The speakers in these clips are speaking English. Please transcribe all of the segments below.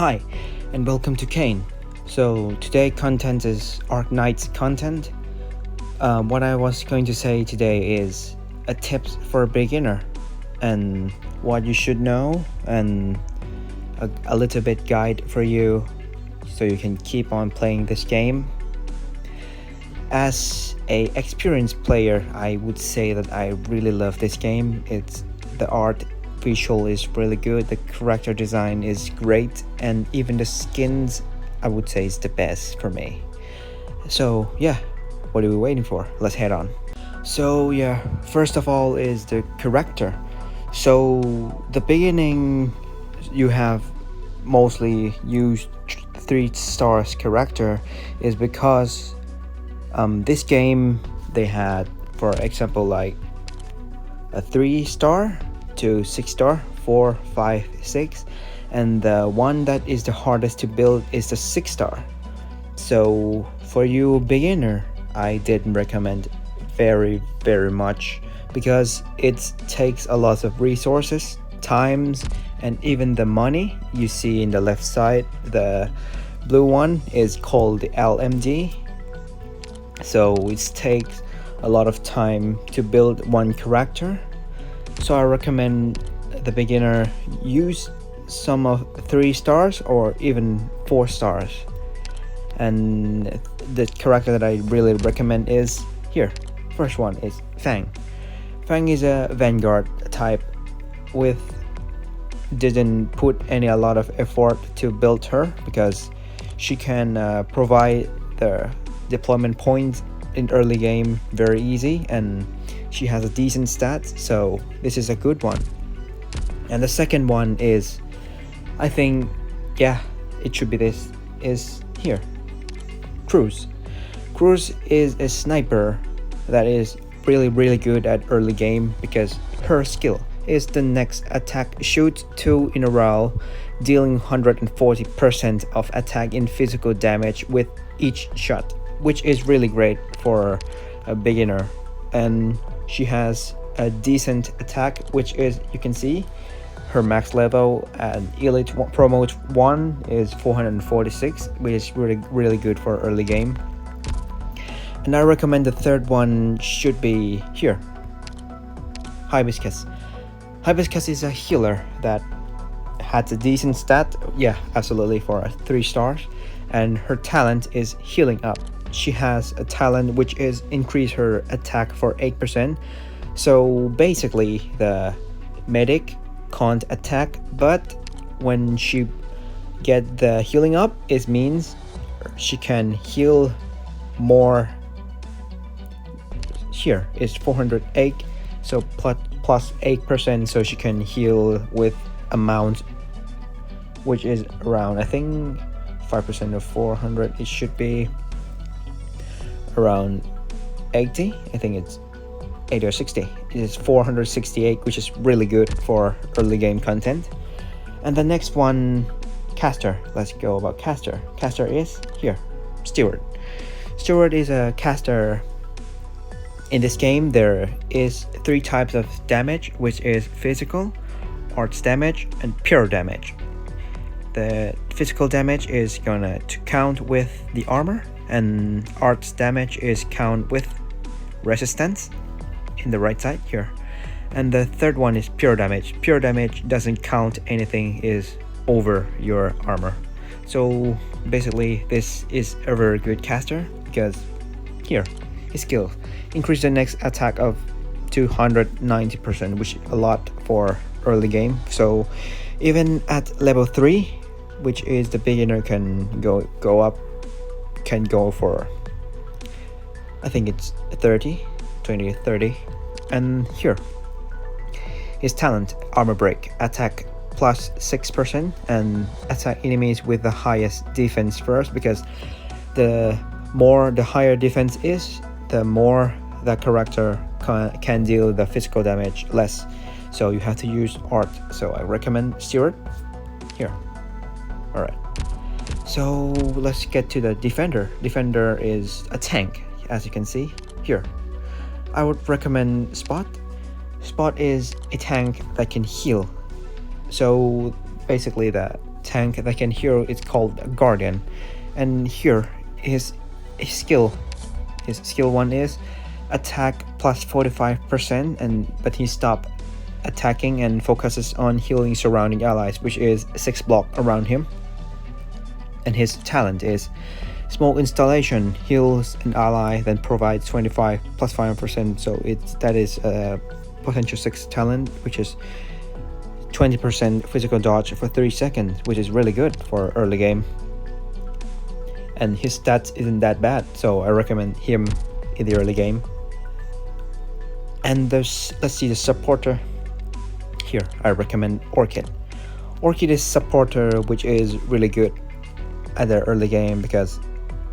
Hi, and welcome to Kane. So today content is Arknights content. What I was going to say today is a tips for a beginner and what you should know and a little bit guide for you so you can keep on playing this game. As a experienced player, I would say that I really love this game. It's the art visual is really good, the character design is great, and even the skins I would say is the best for me. So yeah, what are we waiting for? Let's head on. So yeah, first of all is the character. So the beginning you have mostly used 3 stars character is because this game they had, for example, like a 3 star to 6 star, 4, 5, 6, and the one that is the hardest to build is the 6 star. So for you beginner, I didn't recommend very much because it takes a lot of resources, times, and even the money. You see in the left side, the blue one is called the LMD. So it takes a lot of time to build one character. So I recommend the beginner use some of 3 stars or even 4 stars. And the character that I really recommend is here. First one is Fang. Fang is a Vanguard type with didn't put a lot of effort to build her because she can provide the deployment points in early game very easy, and she has a decent stat, so this is a good one. And the second one is, I think, yeah, it should be this, is here, Cruz. Cruz is a sniper that is really good at early game because her skill is the next attack shoot 2 in a row, dealing 140% of attack in physical damage with each shot, which is really great for a beginner. And she has a decent attack, which is, you can see, her max level and elite promote 1 is 446, which is really good for early game. And I recommend the third one should be here, Hibiscus. Hibiscus is a healer that has a decent stat, yeah, absolutely, for 3 stars, and her talent is healing up. She has a talent which is increase her attack for 8%. So basically the medic can't attack, but when she get the healing up, it means she can heal more. Here is 408, so plus 8%, so she can heal with amount which is around, I think, 5% of 400, it should be around 80. I think it's 80 or 60. It is 468, which is really good for early game content. And the next one, caster. Let's go about caster. Caster is here, Steward. Steward is a caster. In this game there is 3 types of damage, which is physical, arts damage, and pure damage. The physical damage is gonna to count with the armor, and arts damage is count with resistance in the right side here. And the third one is pure damage. Pure damage doesn't count anything is over your armor. So basically this is a very good caster because here his skill increase the next attack of 290%, which is a lot for early game. So even at level 3, which is the beginner, can go up, can go for, I think it's 30. And here his talent, armor break, attack plus 6%, and attack enemies with the highest defense first, because the higher defense is, the more the character can deal the physical damage less. So you have to use art. So I recommend Steward here. Alright, so let's get to the defender. Defender is a tank, as you can see here. I would recommend Spot. Spot is a tank that can heal. So basically the tank that can heal is called Guardian. And here his skill 1 is attack plus 45%, but he stopped attacking and focuses on healing surrounding allies, which is 6 block around him. And his talent is smoke installation, heals an ally, then provides 25 plus 5%. So that is a potential 6 talent, which is 20% physical dodge for 3 seconds, which is really good for early game. And his stats isn't that bad, so I recommend him in the early game. And let's see the supporter. Here I recommend Orchid. Orchid is supporter, which is really good at the early game, because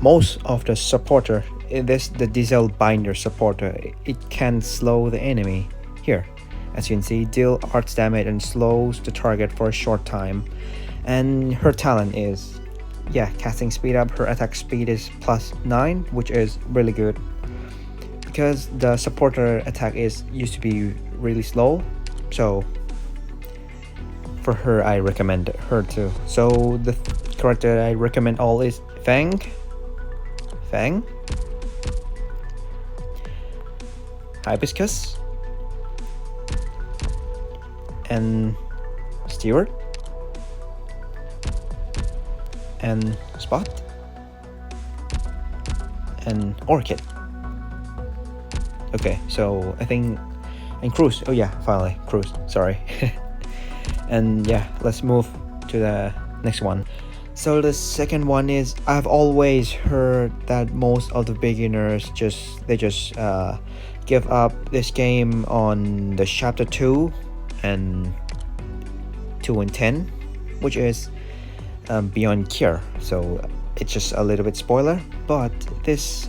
most of the supporter in this, the diesel binder supporter, it can slow the enemy. Here, as you can see, deal arts damage and slows the target for a short time. And her talent is, casting speed up. Her attack speed is plus 9, which is really good, because the supporter attack used to be really slow. So for her, I recommend her too. So the character I recommend all is Fang, Hibiscus, and Stewart, and Spot, and Orchid. Okay, so I think, and Cruz. Oh yeah, finally Cruz. Sorry. And let's move to the next one. So the second one is, I've always heard that most of the beginners just give up this game on the chapter 2 and 10, which is Beyond Cure. So it's just a little bit spoiler, but this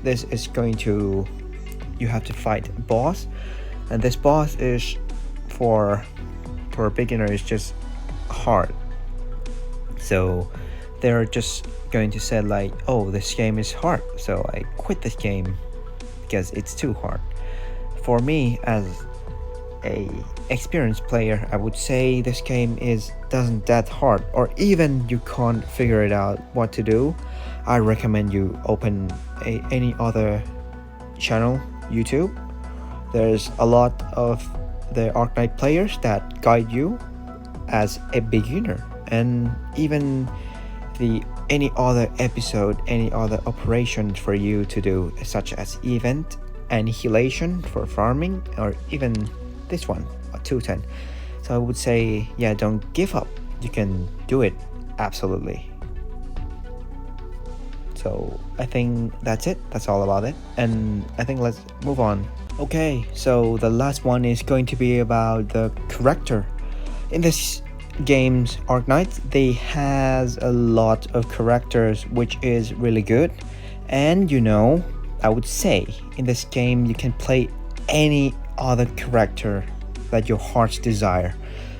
is going to, you have to fight a boss, and this boss is for a beginner is just hard. So they're just going to say like, oh, this game is hard, so I quit this game because it's too hard. For me, as a experienced player, I would say this game doesn't that hard, or even you can't figure it out what to do. I recommend you open any other channel, YouTube. There's a lot of the Arknight players that guide you as a beginner, and even any other episode, any other operations for you to do, such as event, annihilation for farming, or even this one, 210. So I would say, don't give up. You can do it, absolutely. So I think that's it. That's all about it. And I think let's move on. Okay, so the last one is going to be about the character. In this game's Arknights, they has a lot of characters, which is really good. And I would say in this game you can play any other character that your heart's desire.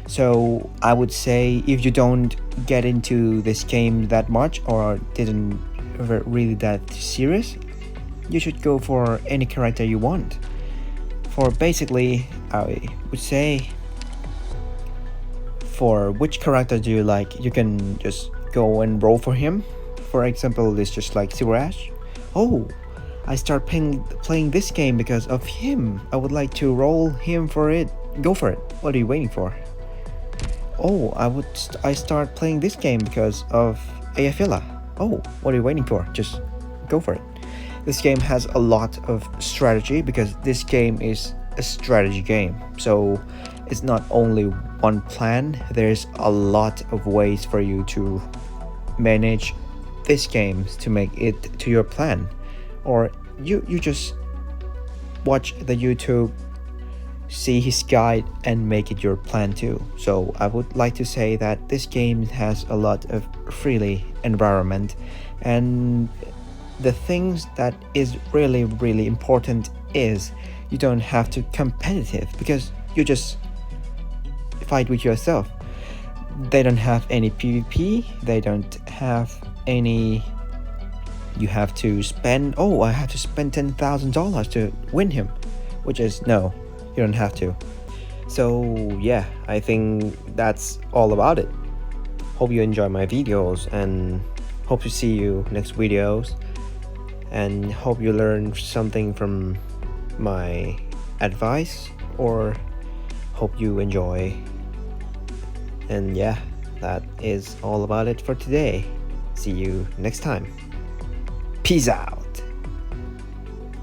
So I would say, if you don't get into this game that much, or didn't really that serious, you should go for any character you want. For basically, I would say, for which character do you like, you can just go and roll for him. For example, it's just like Sirash. Oh, I start playing this game because of him. I would like to roll him for it. Go for it. What are you waiting for? Oh, I start playing this game because of Ayafila. Oh, what are you waiting for? Just go for it. This game has a lot of strategy, because this game is a strategy game. So it's not only one plan. There's a lot of ways for you to manage this game to make it to your plan. Or you just watch the YouTube, see his guide, and make it your plan too. So I would like to say that this game has a lot of freely environment, and the things that is really important is you don't have to competitive, because you just fight with yourself. They don't have any PvP, they don't have any, you have to spend, I have to spend $10,000 to win him, which is, no, you don't have to. So I think that's all about it. Hope you enjoy my videos, and hope to see you next videos, and hope you learn something from my advice, or hope you enjoy. And yeah, that is all about it for today. See you next time. Peace out.